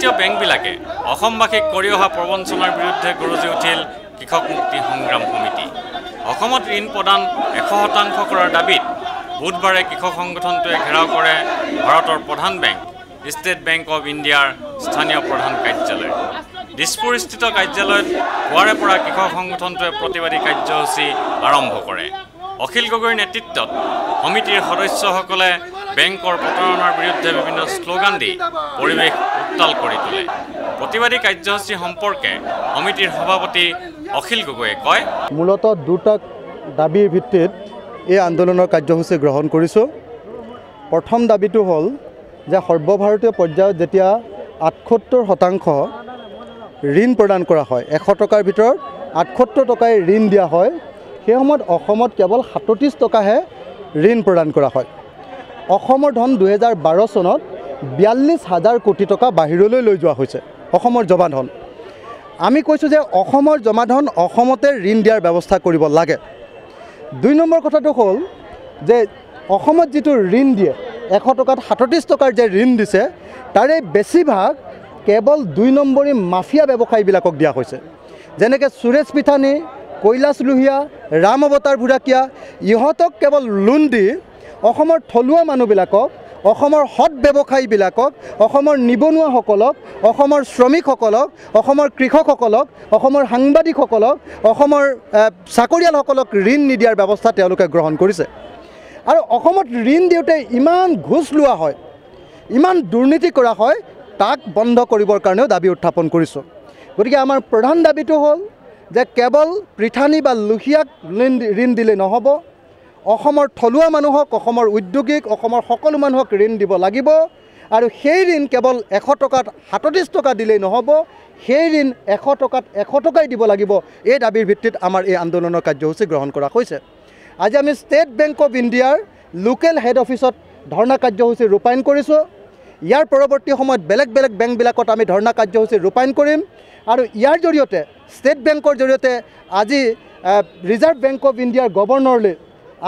ভাৰতীয় বেংকবিলাকে অসমবাসীক কৰি অহা প্ৰবঞ্চনাৰ বিৰুদ্ধে গৰজি উঠিল কৃষক মুক্তি সংগ্ৰাম সমিতি। অসমত ঋণ প্ৰদান 100% কৰাৰ দাবীত বুধবাৰে কৃষক সংগঠনটোৱে ঘেৰাও কৰে ভাৰতৰ প্ৰধান বেংক ষ্টেট বেংক অৱ ইণ্ডিয়াৰ স্থানীয় প্ৰধান কাৰ্যালয়। দিছপুৰস্থিত কাৰ্যালয়ত পুৱাৰে পৰা কৃষক সংগঠনটোৱে প্ৰতিবাদী কাৰ্যসূচী আৰম্ভ কৰে। অখিল গগৈৰ নেতৃত্বত সমিতিৰ সদস্যসকলে বেংকৰ প্ৰতাৰণাৰ বিৰুদ্ধে বিভিন্ন শ্লোগান দি পৰিৱেশ উত্তাল কৰি তোলে। প্ৰতিবাদী কাৰ্যসূচী সম্পৰ্কে সমিতিৰ সভাপতি অখিল গগৈয়ে কয়, মূলতঃ দুটা দাবীৰ ভিত্তিত এই আন্দোলনৰ কাৰ্যসূচী গ্ৰহণ কৰিছোঁ। প্ৰথম দাবীটো হ'ল যে সৰ্বভাৰতীয় পৰ্যায়ত যেতিয়া 78% ঋণ প্ৰদান কৰা হয়, 100 টকাৰ ভিতৰত 78 টকাই ঋণ দিয়া হয়, সেই সময়ত অসমত কেৱল 37 টকাহে ঋণ প্ৰদান কৰা হয়। অসমৰ ধন 2012 চনত 42,000 কোটি টকা বাহিৰলৈ লৈ যোৱা হৈছে অসমৰ জমা ধন। আমি কৈছোঁ যে অসমৰ জমা ধন অসমতে ঋণ দিয়াৰ ব্যৱস্থা কৰিব লাগে। 2 নম্বৰ কথাটো হ'ল যে অসমত যিটো ঋণ দিয়ে 100 টকাত 37 টকাৰ যে ঋণ দিছে তাৰে বেছিভাগ কেৱল 2 নম্বৰী মাফিয়া ব্যৱসায়ীবিলাকক দিয়া হৈছে। যেনেকৈ সুৰেশ পিঠানী, কৈলাশ লোহিয়া, ৰাম অৱতাৰ ভুৰাকীয়া, ইহঁতক কেৱল লোন দি অসমৰ থলুৱা মানুহবিলাকক, অসমৰ সৎ ব্যৱসায়ীবিলাকক, অসমৰ নিবনুৱাসকলক, অসমৰ শ্ৰমিকসকলক, অসমৰ কৃষকসকলক, অসমৰ সাংবাদিকসকলক, অসমৰ চাকৰিয়ালসকলক ঋণ নিদিয়াৰ ব্যৱস্থা তেওঁলোকে গ্ৰহণ কৰিছে। আৰু অসমত ঋণ দিওঁতে ইমান ঘোচ লোৱা হয়, ইমান দুৰ্নীতি কৰা হয়, তাক বন্ধ কৰিবৰ কাৰণেও দাবী উত্থাপন কৰিছোঁ। গতিকে আমাৰ প্ৰধান দাবীটো হ'ল যে কেৱল পৃথানী বা লোহিয়াক ঋণ দিলে নহ'ব, অসমৰ থলুৱা মানুহক, অসমৰ উদ্যোগীক, অসমৰ সকলো মানুহক ঋণ দিব লাগিব। আৰু সেই ঋণ কেৱল 100 টকাত 37 টকা দিলেই নহ'ব, সেই ঋণ 100 টকাত 100 টকাই দিব লাগিব। এই দাবীৰ ভিত্তিত আমাৰ এই আন্দোলনৰ কাৰ্যসূচী গ্ৰহণ কৰা হৈছে। আজি আমি ষ্টেট বেংক অৱ ইণ্ডিয়াৰ লোকেল হেড অফিচত ধৰ্ণা কাৰ্যসূচী ৰূপায়ণ কৰিছোঁ। ইয়াৰ পৰৱৰ্তী সময়ত বেলেগ বেলেগ বেংকবিলাকত আমি ধৰ্ণা কাৰ্যসূচী ৰূপায়ণ কৰিম। আৰু ইয়াৰ জৰিয়তে ষ্টেট বেংকৰ জৰিয়তে আজি ৰিজাৰ্ভ বেংক অৱ ইণ্ডিয়াৰ গভৰ্ণৰলৈ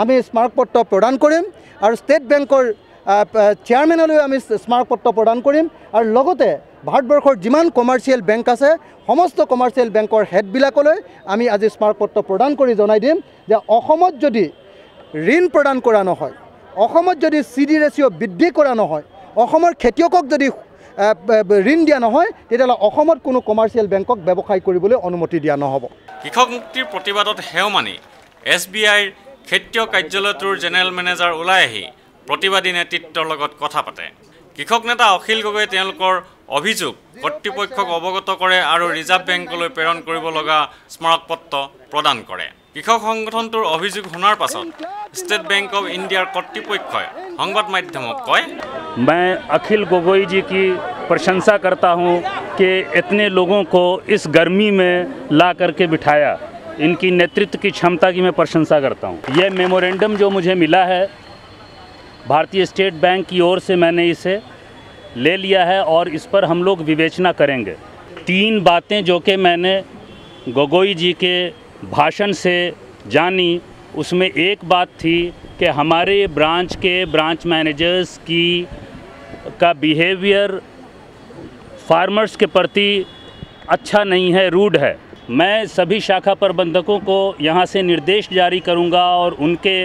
আমি স্মাৰকপত্ৰ প্ৰদান কৰিম আৰু ষ্টেট বেংকৰ চেয়াৰমেনলৈ আমি স্মাৰকপত্ৰ প্ৰদান কৰিম। আৰু লগতে ভাৰতবৰ্ষৰ যিমান কমাৰ্চিয়েল বেংক আছে সমস্ত কমাৰ্চিয়েল বেংকৰ হেডবিলাকলৈ আমি আজি স্মাৰকপত্ৰ প্ৰদান কৰি জনাই দিম যে অসমত যদি ঋণ প্ৰদান কৰা নহয়, অসমত যদি CD ৰেচিঅ' বৃদ্ধি কৰা নহয়, অসমৰ খেতিয়কক যদি ঋণ দিয়া নহয়, তেতিয়াহ'লে অসমত কোনো কমাৰ্চিয়েল বেংকক ব্যৱসায় কৰিবলৈ অনুমতি দিয়া নহ'ব। কৃষক মুক্তিৰ প্ৰতিবাদত সেও মানি SBIৰ খেতিয়ক কাৰ্যালয়টোৰ জেনেৰেল মেনেজাৰ ওলাই আহি প্ৰতিবাদী নেতৃত্বৰ লগত কথা পাতে। কৃষক নেতা অখিল গগৈয়ে তেওঁলোকৰ অভিযোগ কৰ্তৃপক্ষক অৱগত কৰে আৰু ৰিজাৰ্ভ বেংকলৈ প্ৰেৰণ কৰিব লগা স্মাৰকপত্ৰ প্ৰদান কৰে। কৃষক সংগঠনটোৰ অভিযোগ শুনাৰ পাছত ষ্টেট বেংক অৱ ইণ্ডিয়াৰ কৰ্তৃপক্ষই সংবাদ মাধ্যমক কয়, मैं अखिल गोगोई जी की प्रशंसा करता हूं कि इतने लोगों को इस गर्मी में ला करके बिठाया। इनकी नेतृत्व की क्षमता की मैं प्रशंसा करता हूं। यह मेमोरेंडम जो मुझे मिला है भारतीय स्टेट बैंक की ओर से, मैंने इसे ले लिया है और इस पर हम लोग विवेचना करेंगे। 3 बातें जो कि मैंने गोगोई जी के भाषण से जानी, उसमें एक बात थी कि हमारे ब्रांच के ब्रांच मैनेजर्स का बिहेवियर फार्मर्स के प्रति अच्छा नहीं है, रूड है। मैं सभी शाखा प्रबंधकों को यहाँ से निर्देश जारी करूँगा और उनके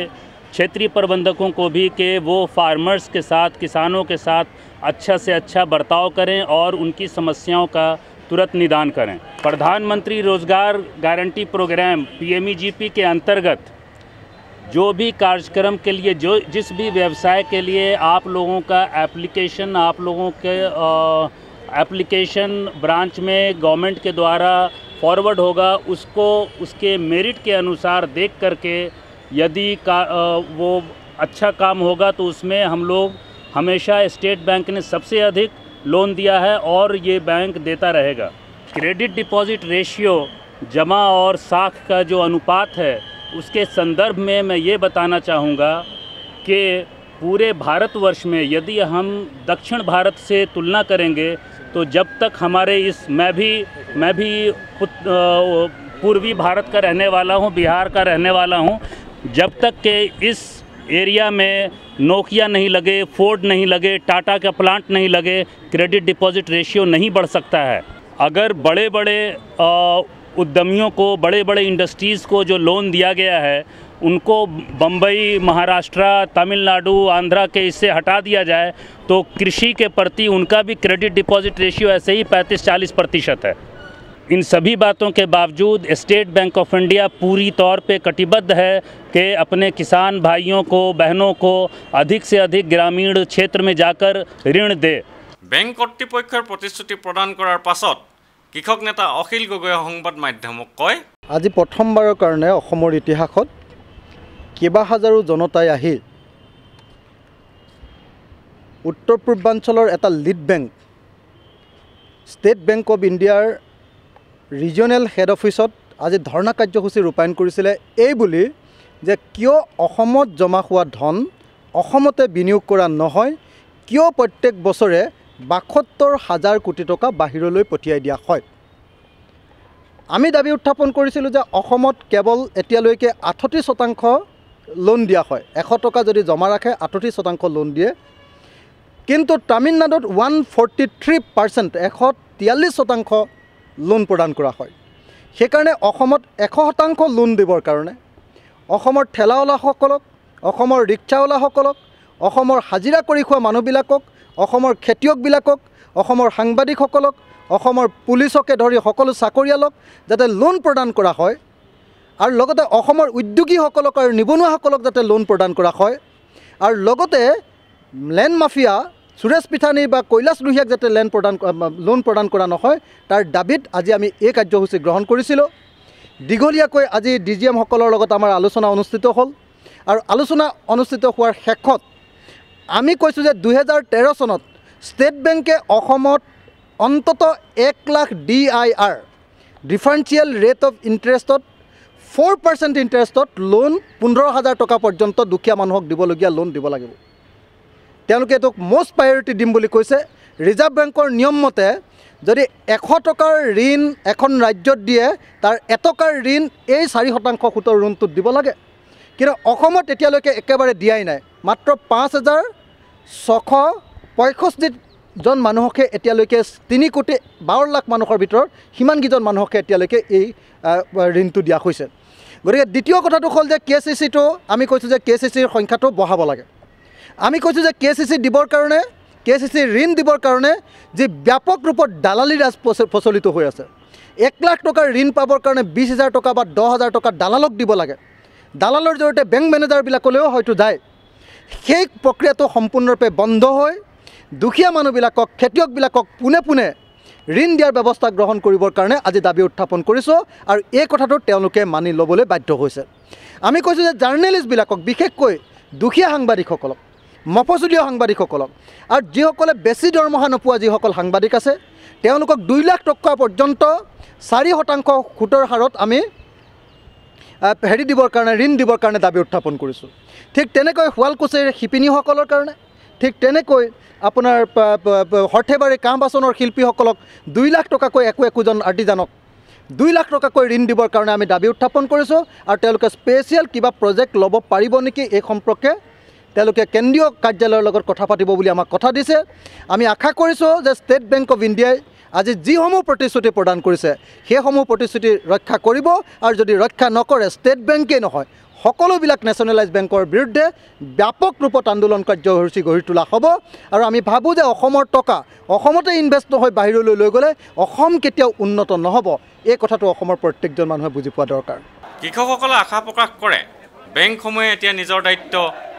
क्षेत्रीय प्रबंधकों को भी कि वो फार्मर्स के साथ, किसानों के साथ अच्छा से अच्छा बर्ताव करें और उनकी समस्याओं का तुरंत निदान करें। प्रधानमंत्री रोज़गार गारंटी प्रोग्राम PMEGP के अंतर्गत जो भी कार्यक्रम के लिए, जिस भी व्यवसाय के लिए आप लोगों का एप्लीकेशन, आप लोगों के एप्लीकेशन ब्रांच में गवर्नमेंट के द्वारा फॉरवर्ड होगा, उसको उसके मेरिट के अनुसार देख करके यदि वो अच्छा काम होगा तो उसमें हम लोग हमेशा स्टेट बैंक ने सबसे अधिक लोन दिया है और ये बैंक देता रहेगा। क्रेडिट डिपॉजिट रेशियो जमा और साख का जो अनुपात है उसके संदर्भ में मैं ये बताना चाहूँगा कि पूरे भारतवर्ष में यदि हम दक्षिण भारत से तुलना करेंगे तो जब तक हमारे मैं भी पूर्वी भारत का रहने वाला हूँ, बिहार का रहने वाला हूँ, जब तक के एरिया में नोकिया नहीं लगे, फोर्ड नहीं लगे, टाटा का प्लांट नहीं लगे, क्रेडिट डिपॉजिट रेशियो नहीं बढ़ सकता है। अगर बड़े बड़े उद्यमियों को, बड़े बड़े इंडस्ट्रीज़ को जो लोन दिया गया है उनको बम्बई, महाराष्ट्र, तमिलनाडु, आंध्रा के इससे हटा दिया जाए तो कृषि के प्रति उनका भी क्रेडिट डिपॉजिट रेशियो ऐसे ही 35-40% है। इन सभी बातों के बावजूद स्टेट बैंक ऑफ इंडिया पूरी तौर पे कटिबद्ध है कि अपने किसान भाइयों को, बहनों को अधिक से अधिक ग्रामीण क्षेत्र में जाकर ऋण दे। बैंक কৰ্তৃপক্ষৰ প্ৰতিশ্ৰুতি প্ৰদান কৰাৰ পাছত কৃষক নেতা অখিল গগৈয়ে সংবাদ মাধ্যমক কয়, আজি প্ৰথমবাৰৰ কাৰণে অসমৰ ইতিহাসত কেইবা হাজাৰো জনতাই আহি উত্তৰ পূৰ্বাঞ্চলৰ এটা lead bank state bank of ইণ্ডিয়াৰ ৰিজনেল হেড অফিচত আজি ধৰ্ণা কাৰ্যসূচী ৰূপায়ণ কৰিছিলে এই বুলি যে কিয় অসমত জমা হোৱা ধন অসমতে বিনিয়োগ কৰা নহয়, কিয় প্ৰত্যেক বছৰে ৭২,০০০ কোটি টকা বাহিৰলৈ পঠিয়াই দিয়া হয়। আমি দাবী উত্থাপন কৰিছিলোঁ যে অসমত কেৱল এতিয়ালৈকে ৩৮% লোন দিয়া হয়। ১০০ টকা যদি জমা ৰাখে ৩৮% লোন দিয়ে, কিন্তু তামিলনাডুত 143%, ১৪৩% লোন প্ৰদান কৰা হয়। সেইকাৰণে অসমত ১০০% লোন দিবৰ কাৰণে অসমৰ ঠেলাৱালাসকলক, অসমৰ ৰিক্সাৱালাসকলক, অসমৰ হাজিৰা কৰি খোৱা মানুহবিলাকক, অসমৰ খেতিয়কবিলাকক, অসমৰ সাংবাদিকসকলক, অসমৰ পুলিচকে ধৰি সকলো চাকৰিয়ালক যাতে লোন প্ৰদান কৰা হয় আৰু লগতে অসমৰ উদ্যোগীসকলক আৰু নিবনুৱাসকলক যাতে লোন প্ৰদান কৰা হয় আৰু লগতে লেণ্ড মাফিয়া সুৰেশ পিঠানী বা কৈলাশ লোহিয়াক যাতে লোন প্ৰদান কৰা নহয় তাৰ দাবীত আজি আমি এই কাৰ্যসূচী গ্ৰহণ কৰিছিলোঁ। দীঘলীয়াকৈ আজি ডিজিএমসকলৰ লগত আমাৰ আলোচনা অনুষ্ঠিত হ'ল আৰু আলোচনা অনুষ্ঠিত হোৱাৰ শেষত আমি কৈছোঁ যে ২০১৩ চনত ষ্টেট বেংকে অসমত অন্তত ১ লাখ DIR ডিফাৰেঞ্চিয়েল ৰেট অফ ইণ্টাৰেষ্টত 4% ইণ্টাৰেষ্টত লোন ১৫,০০০ টকা পৰ্যন্ত দুখীয়া মানুহক দিবলগীয়া লোন দিব লাগিব। তেওঁলোকে এইটোক মষ্ট প্ৰায়ৰিটি দিম বুলি কৈছে। ৰিজাৰ্ভ বেংকৰ নিয়ম মতে যদি ১০০ টকাৰ ঋণ এখন ৰাজ্যত দিয়ে তাৰ ১ টকাৰ ঋণ এই ৪% সুতৰ ঋণটোত দিব লাগে, কিন্তু অসমত এতিয়ালৈকে একেবাৰে দিয়াই নাই। মাত্ৰ ৫,৬৬৫জন মানুহকে এতিয়ালৈকে ৩,২২,০০,০০০ মানুহৰ ভিতৰত সিমানকেইজন মানুহকে এতিয়ালৈকে এই ঋণটো দিয়া হৈছে। গতিকে দ্বিতীয় কথাটো হ'ল যে KCCটো আমি কৈছোঁ যে KCCৰ সংখ্যাটো বঢ়াব লাগে। আমি কৈছোঁ যে KCC দিবৰ কাৰণে, KCC ঋণ দিবৰ কাৰণে যি ব্যাপক ৰূপত দালালি ৰাজ প্ৰচলিত হৈ আছে, ১ লাখ টকাৰ ঋণ পাবৰ কাৰণে ২০,০০০ টকা বা ১০,০০০ টকা দালালক দিব লাগে। দালালৰ জৰিয়তে বেংক মেনেজাৰবিলাকলৈও হয়তো যায়। সেই প্ৰক্ৰিয়াটো সম্পূৰ্ণৰূপে বন্ধ হৈ দুখীয়া মানুহবিলাকক, খেতিয়কবিলাকক পোনে পোনে ঋণ দিয়াৰ ব্যৱস্থা গ্ৰহণ কৰিবৰ কাৰণে আজি দাবী উত্থাপন কৰিছোঁ আৰু এই কথাটো তেওঁলোকে মানি ল'বলৈ বাধ্য হৈছে। আমি কৈছোঁ যে জাৰ্নেলিষ্টবিলাকক, বিশেষকৈ দুখীয়া সাংবাদিকসকলক, মফচলীয়া সাংবাদিকসকলক আৰু যিসকলে বেছি দৰমহা নোপোৱা যিসকল সাংবাদিক আছে তেওঁলোকক ২ লাখ টকা পৰ্যন্ত ৪% সুতৰ হাৰত আমি দিবৰ কাৰণে, ঋণ দিবৰ কাৰণে দাবী উত্থাপন কৰিছোঁ। ঠিক তেনেকৈ শুৱালকুছিৰ শিপিনীসকলৰ কাৰণে, ঠিক তেনেকৈ আপোনাৰ সৰ্থেবাৰী কাঁহ বাচনৰ শিল্পীসকলক ২ লাখ টকাকৈ একোজন আৰ্টিজানক 2 লাখ টকাকৈ ঋণ দিবৰ কাৰণে আমি দাবী উত্থাপন কৰিছোঁ আৰু তেওঁলোকে স্পেচিয়েল কিবা প্ৰজেক্ট ল'ব পাৰিব নেকি এই সম্পৰ্কে তেওঁলোকে কেন্দ্ৰীয় কাৰ্যালয়ৰ লগত কথা পাতিব বুলি আমাক কথা দিছে। আমি আশা কৰিছোঁ যে ষ্টেট বেংক অফ ইণ্ডিয়াই আজি যিসমূহ প্ৰতিশ্ৰুতি প্ৰদান কৰিছে সেইসমূহ প্ৰতিশ্ৰুতি ৰক্ষা কৰিব আৰু যদি ৰক্ষা নকৰে ষ্টেট বেংকেই নহয় সকলোবিলাক নেশ্যনেলাইজ বেংকৰ বিৰুদ্ধে ব্যাপক ৰূপত আন্দোলন কাৰ্যসূচী গঢ়ি তোলা হ'ব। আৰু আমি ভাবোঁ যে অসমৰ টকা অসমতে ইনভেষ্ট হৈ বাহিৰলৈ লৈ গ'লে অসম কেতিয়াও উন্নত নহ'ব। এই কথাটো অসমৰ প্ৰত্যেকজন মানুহে বুজি পোৱা দৰকাৰ। কৃষকসকলে আশা প্ৰকাশ কৰে বেংকসমূহে এতিয়া নিজৰ দায়িত্ব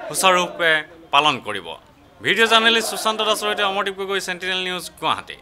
সুচাৰুৰূপে পালন কৰিব। ভিডিঅ' জাৰ্নেলিষ্ট সুশান্ত দাসৰ সৈতে অমৰদীপ গগৈ, চেণ্টিনেল নিউজ, গুৱাহাটী।